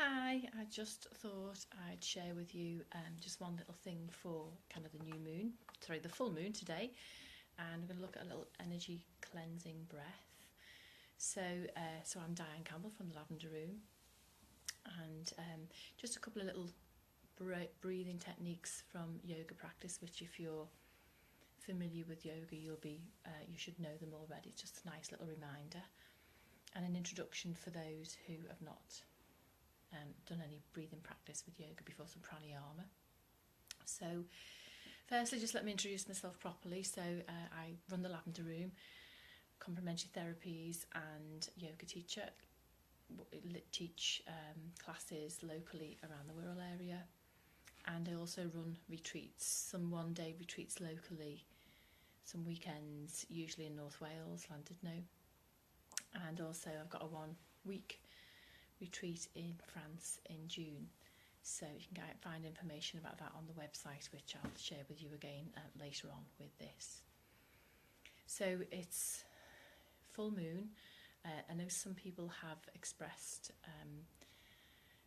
Hi, I just thought I'd share with you just one little thing for kind of the new moon, sorry, the full moon today, and we're going to look at a little energy cleansing breath. So I'm Diane Campbell from the Lavender Room, and just a couple of little breathing techniques from yoga practice, which if you're familiar with yoga, you should know them already. Just a nice little reminder, and an introduction for those who have not done any breathing practice with yoga before, some pranayama. So firstly, just let me introduce myself properly. So I run the Lavender Room, complementary therapies and yoga teacher. Teach classes locally around the Wirral area, and I also run retreats, some one-day retreats locally, some weekends, usually in North Wales, Llandudno, and also I've got a one-week retreat in France in June, so you can find information about that on the website, which I'll share with you again later on with this. So it's full moon. I know some people have expressed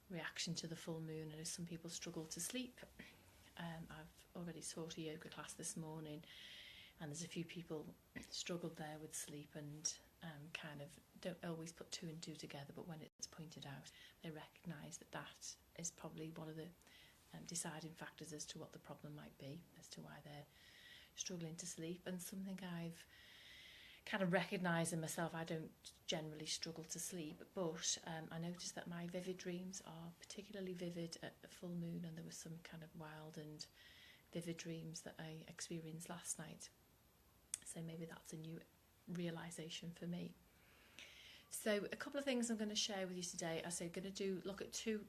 reaction to the full moon. I know some people struggle to sleep. I've already taught a yoga class this morning, and there's a few people struggled there with sleep and kind of don't always put two and two together, but when it's pointed out, they recognise that that is probably one of the deciding factors as to what the problem might be, as to why they're struggling to sleep. And something I've kind of recognised in myself, I don't generally struggle to sleep, but I noticed that my vivid dreams are particularly vivid at the full moon, and there were some kind of wild and vivid dreams that I experienced last night. So maybe that's a new realisation for me. So a couple of things I'm going to share with you today. I'm going to look at two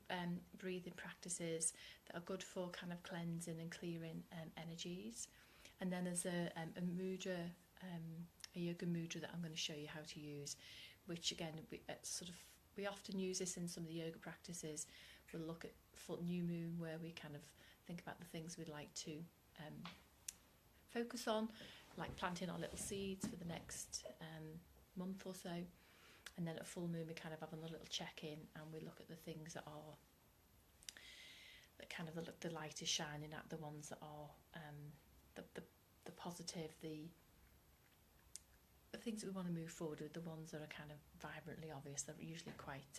breathing practices that are good for kind of cleansing and clearing energies, and then there's a mudra, a yoga mudra that I'm going to show you how to use, which again we often use this in some of the yoga practices. We'll look at full new moon, where we kind of think about the things we'd like to focus on, like planting our little seeds for the next month or so. And then at full moon we kind of have a little check-in, and we look at the things that are kind of the light is shining at, the ones that are the positive, the things that we want to move forward with, the ones that are kind of vibrantly obvious. They're usually quite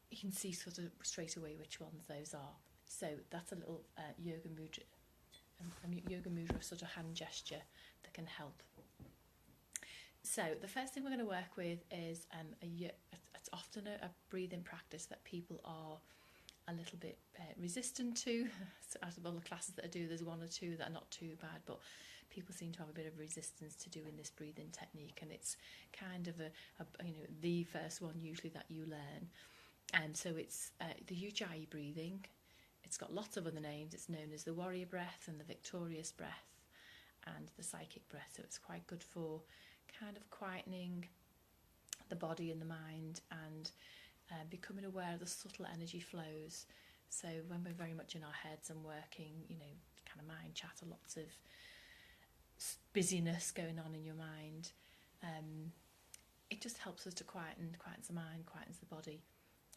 you can see sort of straight away which ones those are. So that's a little yoga mudra, sort of hand gesture that can help. So the first thing we're going to work with is it's often a breathing practice that people are a little bit resistant to. So out of all the classes that I do, there's one or two that are not too bad, but people seem to have a bit of resistance to doing this breathing technique, and it's kind of the first one usually that you learn. And so it's the Ujjayi breathing. It's got lots of other names. It's known as the warrior breath and the victorious breath and the psychic breath. So it's quite good for kind of quietening the body and the mind, and becoming aware of the subtle energy flows. So when we're very much in our heads and working, kind of mind chatter, lots of busyness going on in your mind, it just helps us to quietens the mind, quietens the body.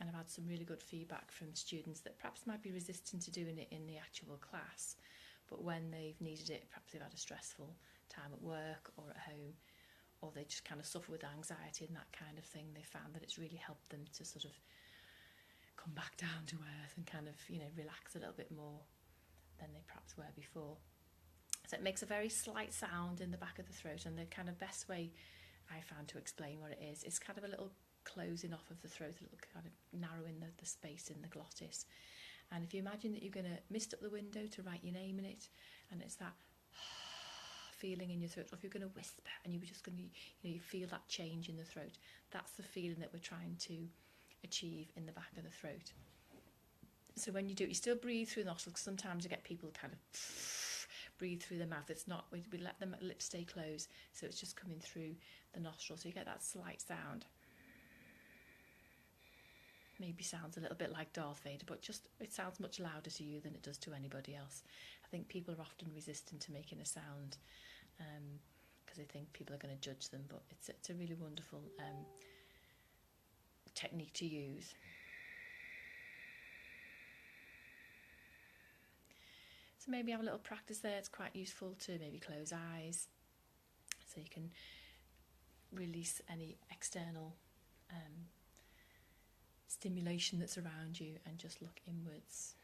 And I've had some really good feedback from students that perhaps might be resistant to doing it in the actual class, but when they've needed it, perhaps they've had a stressful time at work or at home, or they just kind of suffer with anxiety and that kind of thing, they found that it's really helped them to sort of come back down to earth and kind of, relax a little bit more than they perhaps were before. So it makes a very slight sound in the back of the throat, and the kind of best way I found to explain what it is kind of a little closing off of the throat, a little kind of narrowing the space in the glottis. And if you imagine that you're going to mist up the window to write your name in it, and it's that feeling in your throat, or if you're going to whisper and you're just going to, you feel that change in the throat, that's the feeling that we're trying to achieve in the back of the throat. So when you do it, you still breathe through the nostrils, because sometimes you get people kind of breathe through their mouth. It's not, we let the lips stay closed, so it's just coming through the nostrils, so you get that slight sound. Maybe sounds a little bit like Darth Vader, but just it sounds much louder to you than it does to anybody else. I think people are often resistant to making a sound because they think people are going to judge them, but it's a really wonderful technique to use. So maybe have a little practice there. It's quite useful to maybe close eyes so you can release any external stimulation that's around you and just look inwards.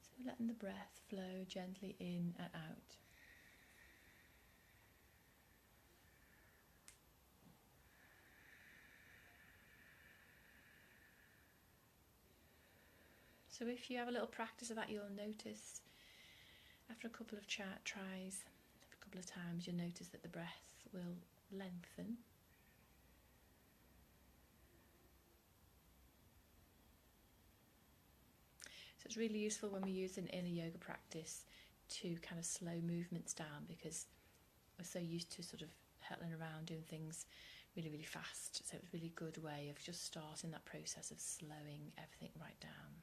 So letting the breath flow gently in and out. So if you have a little practice of that, you'll notice after a couple of tries, a couple of times, you'll notice that the breath will lengthen. So it's really useful when we use an inner yoga practice to kind of slow movements down, because we're so used to sort of hurtling around doing things really, really fast. So it's a really good way of just starting that process of slowing everything right down.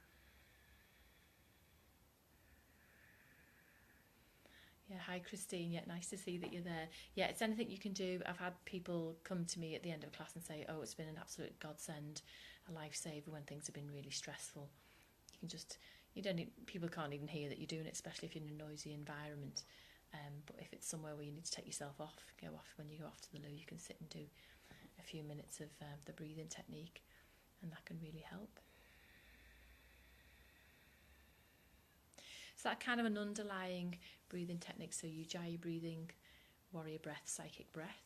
Yeah, hi Christine, yeah, nice to see that you're there. Yeah, it's anything you can do. I've had people come to me at the end of a class and say, oh, it's been an absolute godsend, a lifesaver when things have been really stressful. You can just, you don't need, people can't even hear that you're doing it, especially if you're in a noisy environment. But if it's somewhere where you need to take yourself off, when you go off to the loo, you can sit and do a few minutes of the breathing technique, and that can really help. So that kind of an underlying breathing technique, so Ujjayi breathing, warrior breath, psychic breath.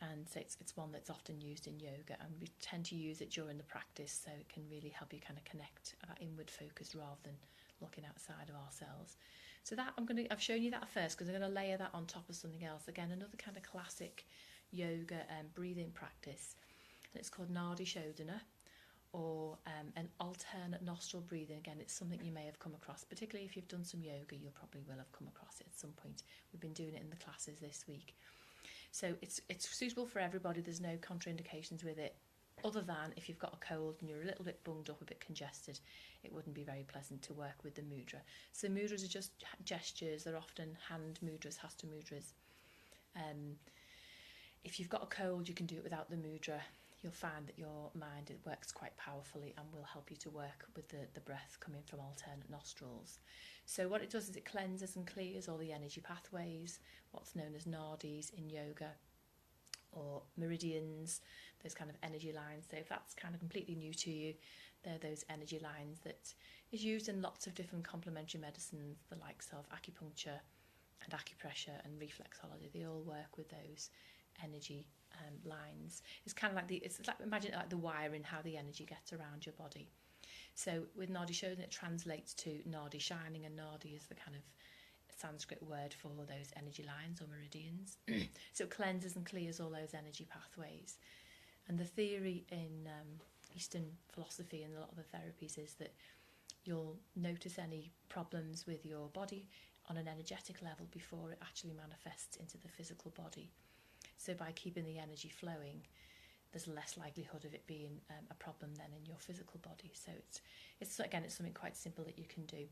And so it's one that's often used in yoga, and we tend to use it during the practice, so it can really help you kind of connect that inward focus rather than looking outside of ourselves. So that I've shown you that first because I'm going to layer that on top of something else. Again, another kind of classic yoga breathing practice, and it's called Nadi Sodhana, or an alternate nostril breathing. Again, it's something you may have come across, particularly if you've done some yoga, you probably will have come across it at some point. We've been doing it in the classes this week. So it's suitable for everybody. There's no contraindications with it, other than if you've got a cold and you're a little bit bunged up, a bit congested, it wouldn't be very pleasant to work with the mudra. So mudras are just gestures. They're often hand mudras, hasta mudras. If you've got a cold, you can do it without the mudra. You'll find that your mind, it works quite powerfully and will help you to work with the breath coming from alternate nostrils. So what it does is it cleanses and clears all the energy pathways, what's known as nadis in yoga, or meridians, those kind of energy lines. So if that's kind of completely new to you, they're those energy lines that is used in lots of different complementary medicines, the likes of acupuncture and acupressure and reflexology. They all work with those energy lines. It's kind of like imagine it like the wiring, how the energy gets around your body. So with Nadi Shodhana, it translates to Nadi shining, and Nadi is the kind of Sanskrit word for those energy lines or meridians. So it cleanses and clears all those energy pathways. And the theory in Eastern philosophy and a lot of the therapies is that you'll notice any problems with your body on an energetic level before it actually manifests into the physical body. So by keeping the energy flowing, there's less likelihood of it being a problem then in your physical body. So it's something quite simple that you can do.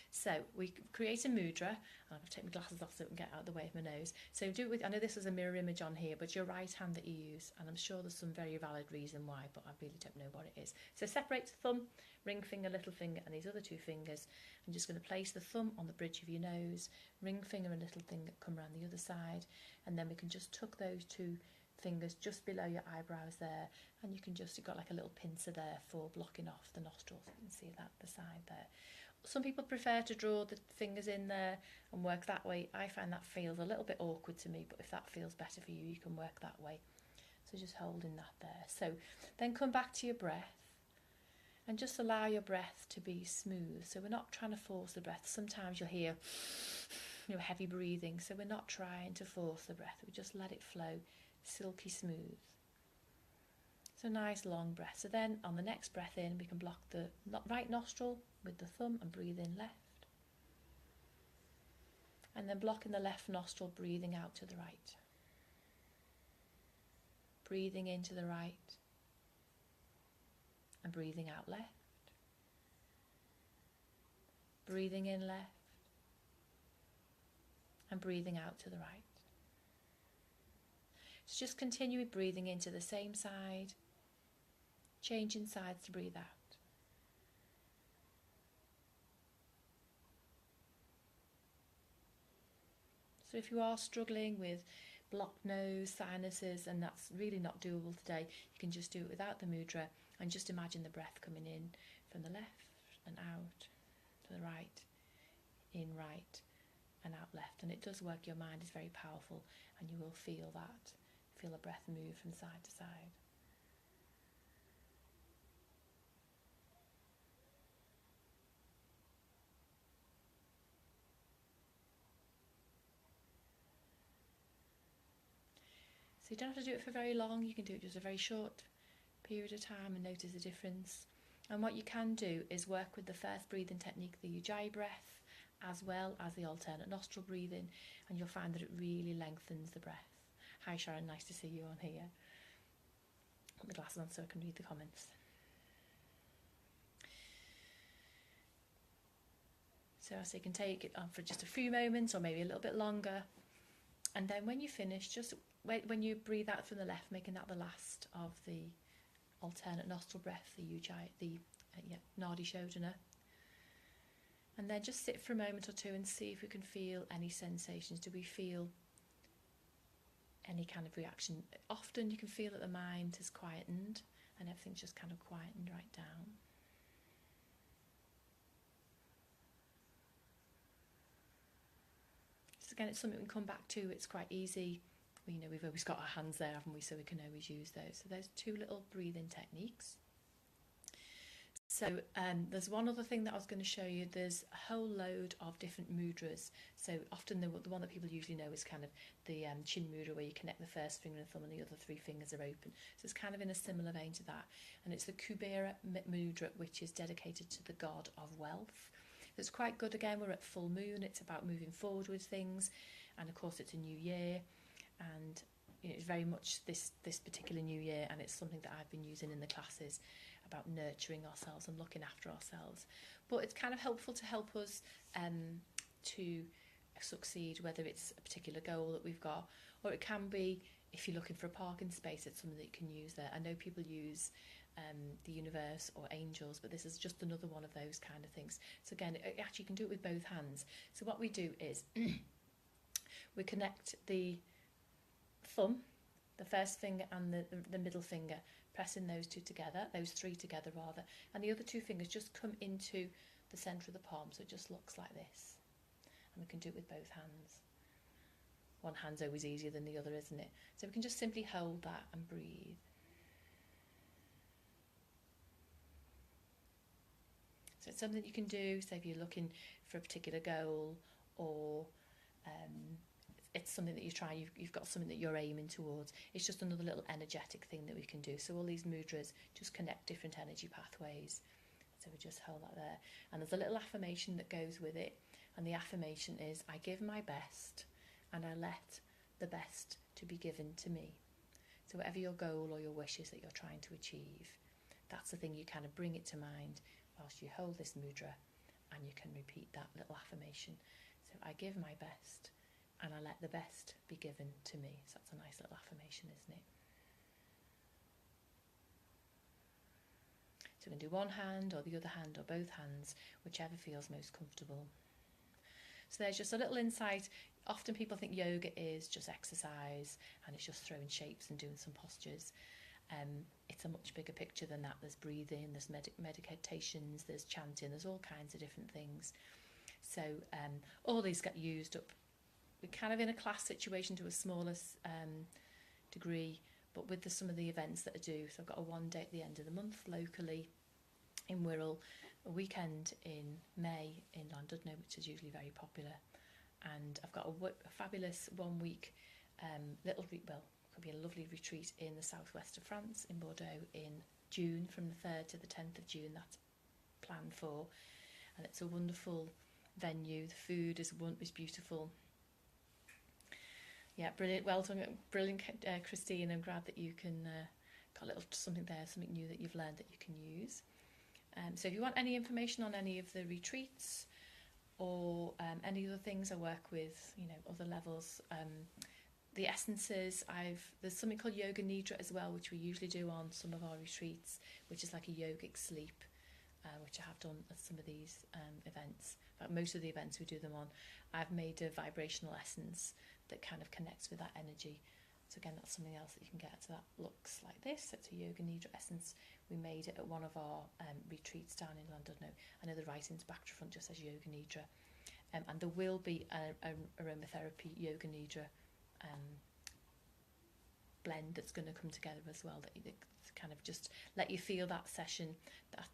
So we create a mudra. I'm going to take my glasses off so I can get out of the way of my nose. So do it with, I know this is a mirror image on here, but your right hand that you use, and I'm sure there's some very valid reason why, but I really don't know what it is. So separate the thumb, ring finger, little finger, and these other two fingers. I'm just going to place the thumb on the bridge of your nose, ring finger and little finger come around the other side, and then we can just tuck those two fingers just below your eyebrows there, and you can just, you've got like a little pincer there for blocking off the nostrils. You can see that, the side there. Some people prefer to draw the fingers in there and work that way. I find that feels a little bit awkward to me, but if that feels better for you, you can work that way. So just holding that there. So then come back to your breath and just allow your breath to be smooth. So we're not trying to force the breath. Sometimes you'll hear heavy breathing, so we're not trying to force the breath. We just let it flow silky smooth. So nice long breath. So then on the next breath in, we can block the right nostril with the thumb and breathe in left. And then blocking the left nostril, breathing out to the right. Breathing into the right and breathing out left. Breathing in left and breathing out to the right. So just continue breathing into the same side, changing sides to breathe out. So if you are struggling with blocked nose, sinuses, and that's really not doable today, you can just do it without the mudra and just imagine the breath coming in from the left and out to the right, in right and out left. And it does work. Your mind is very powerful and you will feel that. Feel the breath move from side to side. So you don't have to do it for very long. You can do it just a very short period of time and notice the difference. And what you can do is work with the first breathing technique, the Ujjayi breath, as well as the alternate nostril breathing, and you'll find that it really lengthens the breath. Hi Sharon, nice to see you on here. Put my glasses on so I can read the comments. So you can take it on for just a few moments or maybe a little bit longer, and then when you finish, just wait. When you breathe out from the left, making that the last of the alternate nostril breath, the Ujjayi, the Nadi Sodhana. And then just sit for a moment or two and see if we can feel any sensations. Do we feel any kind of reaction? Often you can feel that the mind has quietened and everything's just kind of quietened right down. So again, it's something we can come back to. It's quite easy. We've always got our hands there, haven't we? So we can always use those. So there's two little breathing techniques. So there's one other thing that I was going to show you. There's a whole load of different mudras. So often the one that people usually know is kind of the chin mudra, where you connect the first finger and thumb and the other three fingers are open. So it's kind of in a similar vein to that. And it's the Kubera Mudra, which is dedicated to the god of wealth. It's quite good. Again, we're at full moon. It's about moving forward with things. And of course, it's a new year. And it's very much this particular new year. And it's something that I've been using in the classes, about nurturing ourselves and looking after ourselves. But it's kind of helpful to help us to succeed, whether it's a particular goal that we've got, or it can be, if you're looking for a parking space, it's something that you can use there. I know people use the universe or angels, but this is just another one of those kind of things. So again, actually you can do it with both hands. So what we do is we connect the thumb, the first finger and the middle finger, pressing those three together rather, and the other two fingers just come into the centre of the palm, so it just looks like this. And we can do it with both hands. One hand's always easier than the other, isn't it? So we can just simply hold that and breathe. So it's something that you can do, say if you're looking for a particular goal, or it's something that you've got something that you're aiming towards. It's just another little energetic thing that we can do. So all these mudras just connect different energy pathways. So we just hold that there. And there's a little affirmation that goes with it. And the affirmation is, I give my best and I let the best to be given to me. So whatever your goal or your wish is that you're trying to achieve, that's the thing, you kind of bring it to mind whilst you hold this mudra, and you can repeat that little affirmation. So I give my best and I let the best be given to me. So that's a nice little affirmation, isn't it? So we can do one hand or the other hand or both hands, whichever feels most comfortable. So there's just a little insight. Often people think yoga is just exercise and it's just throwing shapes and doing some postures. It's a much bigger picture than that. There's breathing, there's meditations, there's chanting, there's all kinds of different things. So all these get used up. We're kind of in a class situation to a smaller degree, but with some of the events that I do. So I've got a one day at the end of the month locally in Wirral, a weekend in May in Llandudno, which is usually very popular, and I've got a fabulous 1 week could be a lovely retreat in the southwest of France, in Bordeaux, in June, from the 3rd to the 10th of June. That's planned for, and it's a wonderful venue. The food is beautiful. Yeah, brilliant. Well done, brilliant, Christine. I'm glad that you can got a little something there, something new that you've learned that you can use. So if you want any information on any of the retreats or any other things I work with, other levels, the essences, there's something called Yoga Nidra as well, which we usually do on some of our retreats, which is like a yogic sleep, which I have done at some of these events. In fact, most of the events we do them on, I've made a vibrational essence that kind of connects with that energy. So again, that's something else that you can get. So that looks like this. It's a Yoga Nidra essence. We made it at one of our retreats down in London. No, I know the writing's back to front just says Yoga Nidra. And there will be an aromatherapy Yoga Nidra blend that's going to come together as well, that kind of just let you feel that session, that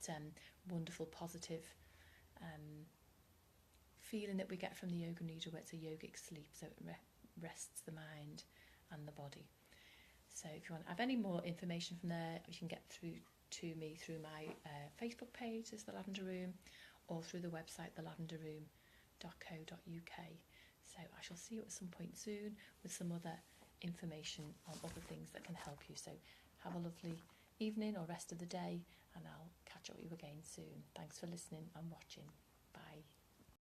wonderful positive feeling that we get from the Yoga Nidra, where it's a yogic sleep, so it rests the mind and the body. So if you want to have any more information from there, you can get through to me through my Facebook page, there's The Lavender Room, or through the website thelavenderroom.co.uk. So I shall see you at some point soon with some other information on other things that can help you. So have a lovely evening or rest of the day, and I'll catch up with you again soon. Thanks for listening and watching.